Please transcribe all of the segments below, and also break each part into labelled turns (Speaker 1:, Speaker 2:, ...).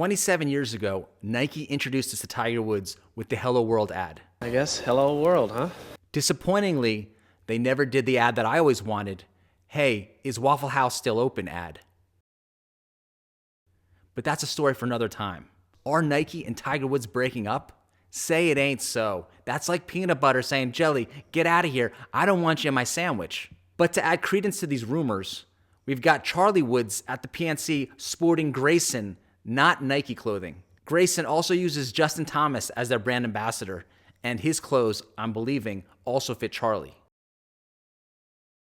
Speaker 1: 27 years ago, Nike introduced us to Tiger Woods with the Hello World ad.
Speaker 2: I guess hello world, huh?
Speaker 1: Disappointingly, they never did the ad that I always wanted. Hey, is Waffle House still open ad? But that's a story for another time. Are Nike and Tiger Woods breaking up? Say it ain't so. That's like peanut butter saying, Jelly, get out of here. I don't want you in my sandwich. But to add credence to these rumors, we've got Charlie Woods at the PNC sporting Greyson, not Nike clothing. Greyson also uses Justin Thomas as their brand ambassador, and his clothes, I'm believing, also fit Charlie.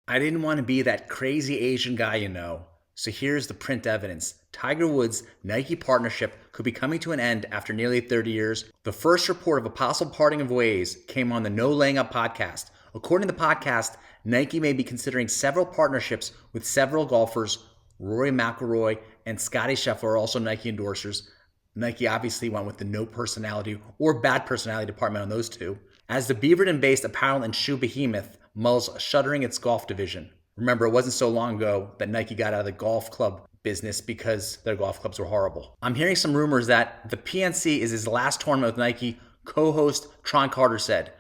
Speaker 1: I didn't want to be that crazy Asian guy you know, so here's the print evidence. Tiger Woods' Nike partnership could be coming to an end after nearly 30 years. The first report of a possible parting of ways came on the No Laying Up podcast. According to the podcast, Nike may be considering several partnerships with several golfers. Rory McIlroy and Scottie Scheffler are also Nike endorsers. Nike obviously went with the no personality or bad personality department on those two. As the Beaverton-based apparel and shoe behemoth mulls shuttering its golf division. Remember, it wasn't so long ago that Nike got out of the golf club business because their golf clubs were horrible. I'm hearing some rumors that the PNC is his last tournament with Nike. Co-host Tron Carter said,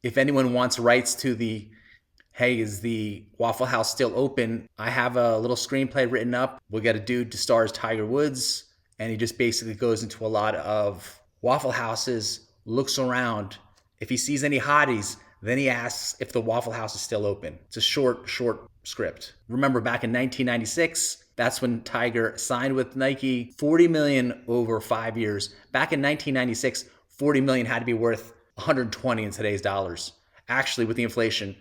Speaker 1: if anyone wants rights to the, hey, is the Waffle House still open? I have a little screenplay written up. We'll get a dude to star as Tiger Woods, and he just basically goes into a lot of Waffle Houses, looks around. If he sees any hotties, then he asks if the Waffle House is still open. It's a short script. Remember back in 1996, that's when Tiger signed with Nike, $40 million over 5 years. Back in 1996, $40 million had to be worth $120 in today's dollars. Actually, with the inflation,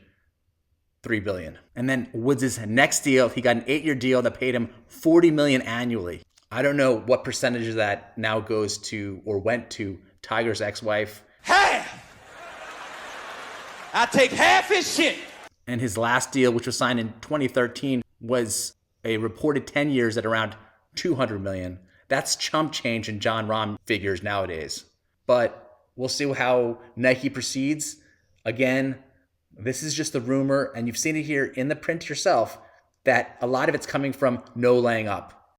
Speaker 1: $3 billion. And then Woods' next deal, he got an 8-year deal that paid him $40 million annually. I don't know what percentage of that now goes to or went to Tiger's ex-wife.
Speaker 3: Half! I take half his shit.
Speaker 1: And his last deal, which was signed in 2013, was a reported 10 years at around $200 million. That's chump change in John Rahm figures nowadays. But we'll see how Nike proceeds. Again, this is just a rumor, and you've seen it here in the print yourself, that a lot of it's coming from No Laying Up.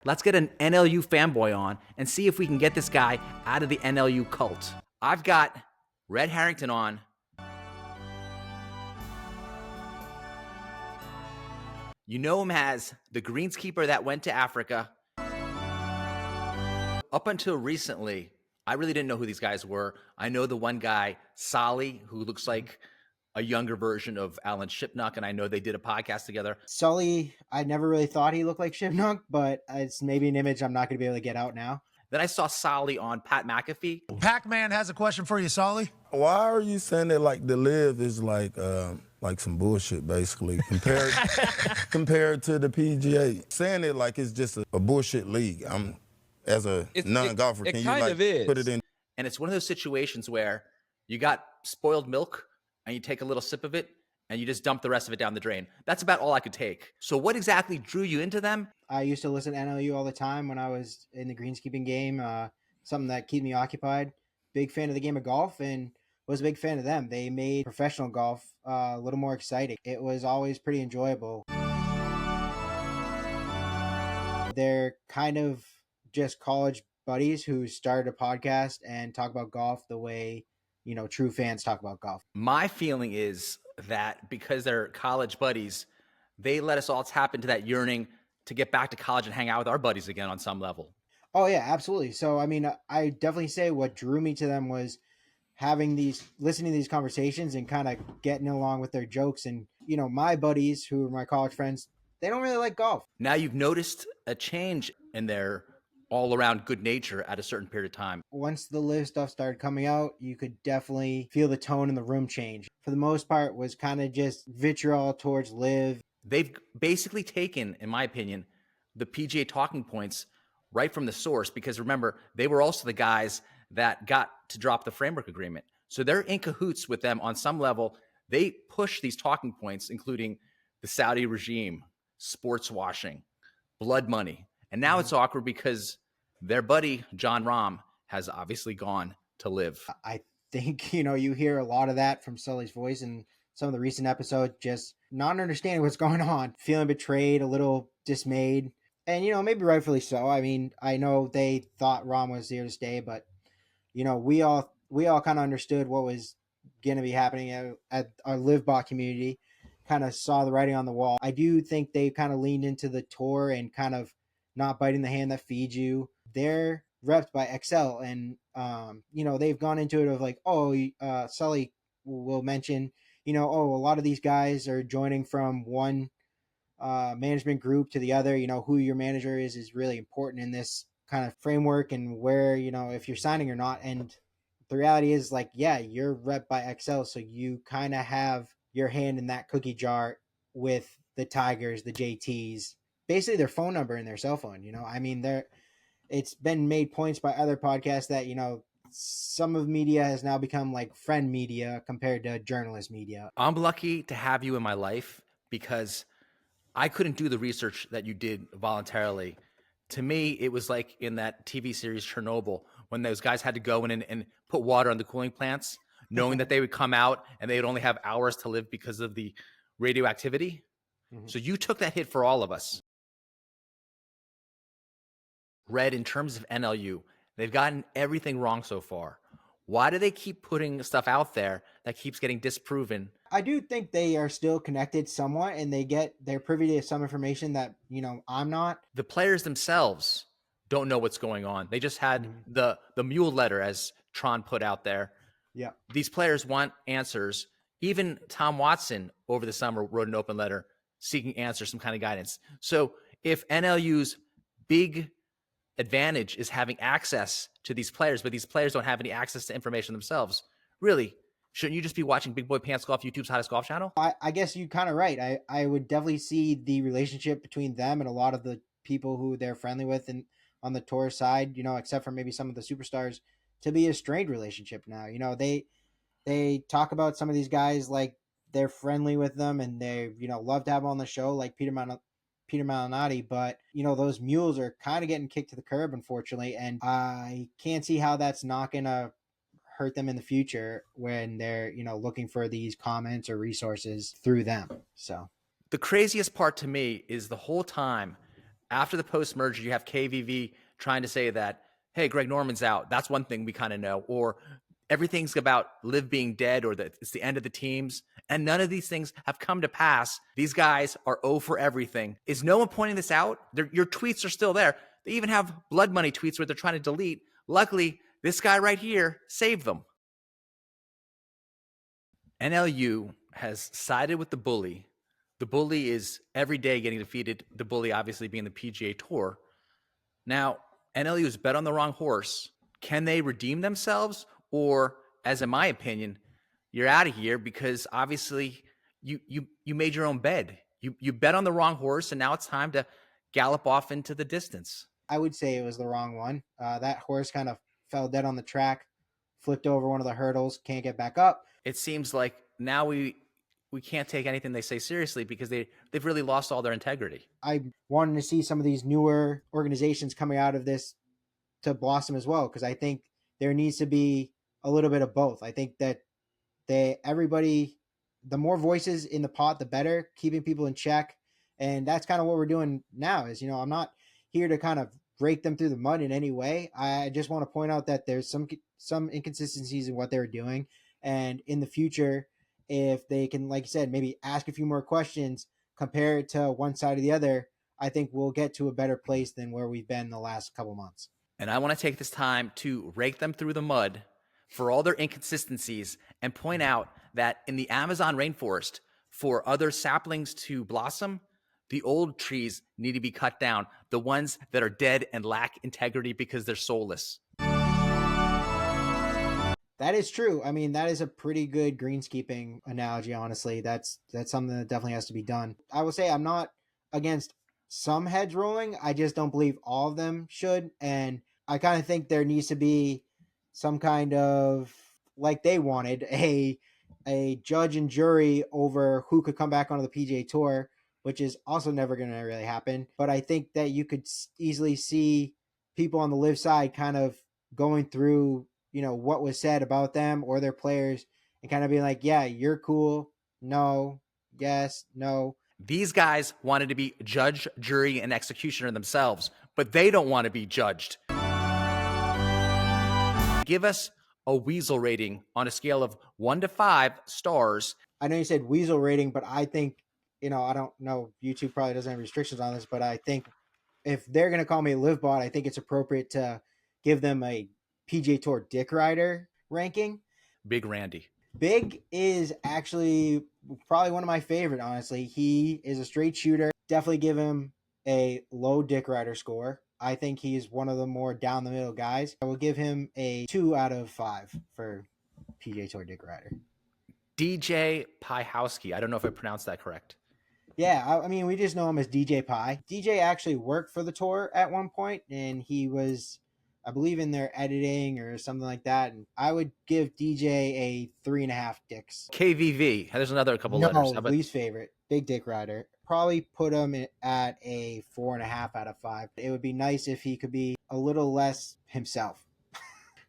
Speaker 1: Let's get an NLU fanboy on and see if we can get this guy out of the NLU cult. I've got Red Harrington on. You know him as the greenskeeper that went to Africa. Up until recently, I really didn't know who these guys were. I know the one guy, Solly, who looks like a younger version of Alan Shipnuck, and I know they did a podcast together.
Speaker 4: Sully, I never really thought he looked like Shipnuck, but it's maybe an image I'm not going to be able to get out now.
Speaker 1: Then I saw Solly on Pat McAfee.
Speaker 5: Pac-Man has a question for you, Solly.
Speaker 6: Why are you saying that like the live is like some bullshit basically compared to the PGA? Saying it like it's just a bullshit league. I'm as a non-golfer, can you like put it in?
Speaker 1: And it's one of those situations where you got spoiled milk and you take a little sip of it and you just dump the rest of it down the drain. That's about all I could take. So what exactly drew you into them?
Speaker 4: I used to listen to NLU all the time when I was in the greenskeeping game, something that kept me occupied. Big fan of the game of golf and was a big fan of them. They made professional golf a little more exciting. It was always pretty enjoyable. They're kind of just college buddies who started a podcast and talk about golf the way, you know, true fans talk about golf.
Speaker 1: My feeling is that because they're college buddies, they let us all tap into that yearning to get back to college and hang out with our buddies again on some level.
Speaker 4: Oh yeah, absolutely. So, I mean, I definitely say what drew me to them was listening to these conversations and kind of getting along with their jokes. And, you know, my buddies who are my college friends, they don't really like golf.
Speaker 1: Now you've noticed a change in their all-around good nature at a certain period of time.
Speaker 4: Once the live stuff started coming out, you could definitely feel the tone in the room change. For the most part, was kind of just vitriol towards live.
Speaker 1: They've basically taken, in my opinion, the PGA talking points right from the source, because remember, they were also the guys that got to drop the framework agreement. So they're in cahoots with them on some level. They push these talking points, including the Saudi regime, sports washing, blood money. And now it's awkward because their buddy, John Rahm, has obviously gone to live.
Speaker 4: I think, you know, you hear a lot of that from Sully's voice, and some of the recent episodes, just not understanding what's going on, feeling betrayed, a little dismayed, and maybe rightfully so. I mean, I know they thought Rom was here to stay, but we all kind of understood what was going to be happening at our live bot community, kind of saw the writing on the wall. I do think they kind of leaned into the tour and kind of not biting the hand that feeds you. They're repped by XL, and they've gone into it of like, oh, Sully will mention, oh, a lot of these guys are joining from one management group to the other. Who your manager is really important in this kind of framework, and where, if you're signing or not. And the reality is, like, yeah, you're rep by XL, so you kind of have your hand in that cookie jar with the Tigers, the JTs, basically their phone number and their cell phone. I mean, it's been made points by other podcasts that some of media has now become like friend media compared to journalist media.
Speaker 1: I'm lucky to have you in my life because I couldn't do the research that you did voluntarily. To me, it was like in that TV series Chernobyl, when those guys had to go in and put water on the cooling plants, knowing that they would come out and they would only have hours to live because of the radioactivity.
Speaker 4: Mhm.
Speaker 1: So you took that hit for all of us. Red, in terms of NLU, they've gotten everything wrong so far. Why do they keep putting stuff out there that keeps getting disproven?
Speaker 4: I do think they are still connected somewhat, and they're privy to some information that I'm not.
Speaker 1: The players themselves don't know what's going on. They just had the mule letter, as Tron put out there.
Speaker 4: Yeah.
Speaker 1: These players want answers. Even Tom Watson over the summer wrote an open letter seeking answers, some kind of guidance. So if NLU's big advantage is having access to these players, but these players don't have any access to information themselves, really, shouldn't you just be watching Big Boy Pants Golf, YouTube's hottest golf channel?
Speaker 4: I guess you're kind of right. I would definitely see the relationship between them and a lot of the people who they're friendly with, and on the tour side, except for maybe some of the superstars, to be a strained relationship now. They talk about some of these guys like they're friendly with them, and they love to have them on the show, like Peter Malnati, but those mules are kind of getting kicked to the curb, unfortunately, and I can't see how that's not gonna hurt them in the future when they're looking for these comments or resources through them. So
Speaker 1: The craziest part to me is the whole time after the post merger, you have KVV trying to say that, hey, Greg Norman's out. That's one thing we kind of know. Or everything's about Liv being dead, or that it's the end of the teams. And none of these things have come to pass. These guys are 0 for everything. Is no one pointing this out? Your tweets are still there. They even have blood money tweets where they're trying to delete. Luckily, this guy right here saved them. NLU has sided with the bully. The bully is every day getting defeated, the bully obviously being the PGA Tour. Now, NLU has bet on the wrong horse. Can they redeem themselves? Or, as in my opinion, you're out of here because obviously you made your own bed. You bet on the wrong horse, and now it's time to gallop off into the distance.
Speaker 4: I would say it was the wrong one. That horse kind of fell dead on the track, flipped over one of the hurdles, can't get back up.
Speaker 1: It seems like now we can't take anything they say seriously because they've really lost all their integrity.
Speaker 4: I wanted to see some of these newer organizations coming out of this to blossom as well, because I think there needs to be a little bit of both. I think that everybody, the more voices in the pot, the better, keeping people in check. And that's kind of what we're doing now is, I'm not here to kind of break them through the mud in any way. I just want to point out that there's some inconsistencies in what they're doing. And in the future, if they can, like you said, maybe ask a few more questions, compare it to one side or the other, I think we'll get to a better place than where we've been the last couple months.
Speaker 1: And I want to take this time to rake them through the mud for all their inconsistencies and point out that in the Amazon rainforest, for other saplings to blossom, the old trees need to be cut down, the ones that are dead and lack integrity because they're soulless.
Speaker 4: That is true. I mean, that is a pretty good greenskeeping analogy, honestly. That's something that definitely has to be done. I will say I'm not against some heads rolling. I just don't believe all of them should. And I kind of think there needs to be some kind of, like they wanted, a judge and jury over who could come back onto the PGA Tour, which is also never going to really happen. But I think that you could easily see people on the live side kind of going through, what was said about them or their players and kind of being like, yeah, you're cool. no, yes, no.
Speaker 1: These guys wanted to be judge, jury, and executioner themselves, but they don't want to be judged. Give us a Weasel rating on a scale of 1 to 5 stars.
Speaker 4: I know you said Weasel rating, but I think, I don't know. YouTube probably doesn't have restrictions on this, but I think if they're going to call me a live bot, I think it's appropriate to give them a PGA Tour Dick Rider ranking.
Speaker 1: Big Randy.
Speaker 4: Big is actually probably one of my favorite, honestly. He is a straight shooter. Definitely give him a low Dick Rider score. I think he's one of the more down the middle guys. I will give him a 2 out of 5 for PGA Tour Dick Rider.
Speaker 1: DJ Piehowski. I don't know if I pronounced that correct.
Speaker 4: Yeah, I mean, we just know him as DJ Pie. DJ actually worked for the tour at one point, and he was, I believe, in their editing or something like that. And I would give DJ a 3.5 dicks.
Speaker 1: KVV. There's another couple
Speaker 4: No,
Speaker 1: letters. How about
Speaker 4: least favorite, Big Dick Rider. Probably put him at a 4.5 out of 5. It would be nice if he could be a little less himself.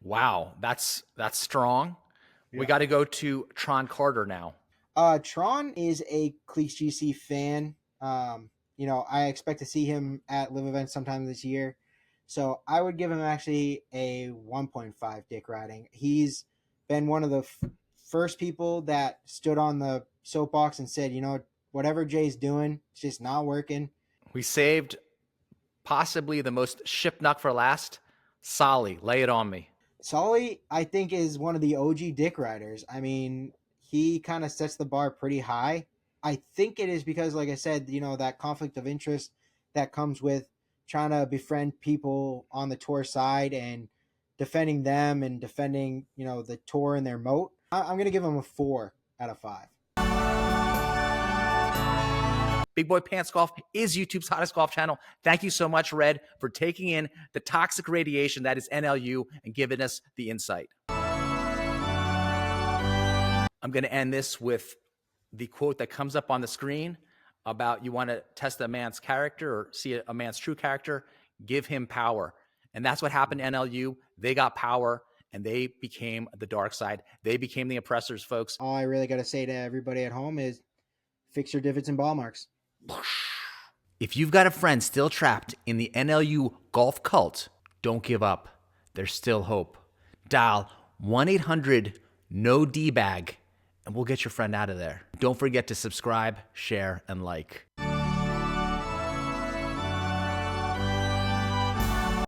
Speaker 1: Wow, that's strong. We got to go to Tron Carter now.
Speaker 4: Tron is a Cleats GC fan. I expect to see him at live events sometime this year. So I would give him actually a 1.5 dick riding. He's been one of the first people that stood on the soapbox and said, whatever Jay's doing, it's just not working.
Speaker 1: We saved possibly the most ship knock for last. Solly, lay it on me.
Speaker 4: Solly, I think, is one of the OG dick riders. I mean, he kind of sets the bar pretty high. I think it is because, like I said, that conflict of interest that comes with trying to befriend people on the tour side and defending them and defending, the tour and their moat. I'm going to give him a 4 out of 5.
Speaker 1: Big Boy Pants Golf is YouTube's hottest golf channel. Thank you so much, Red, for taking in the toxic radiation that is NLU and giving us the insight. I'm going to end this with the quote that comes up on the screen about you want to test a man's character or see a man's true character, give him power. And that's what happened to NLU. They got power and they became the dark side. They became the oppressors, folks.
Speaker 4: All I really got to say to everybody at home is fix your divots and ball marks.
Speaker 1: If you've got a friend still trapped in the NLU golf cult, don't give up. There's still hope. Dial 1-800-NO-D-BAG and we'll get your friend out of there. Don't forget to subscribe, share, and like.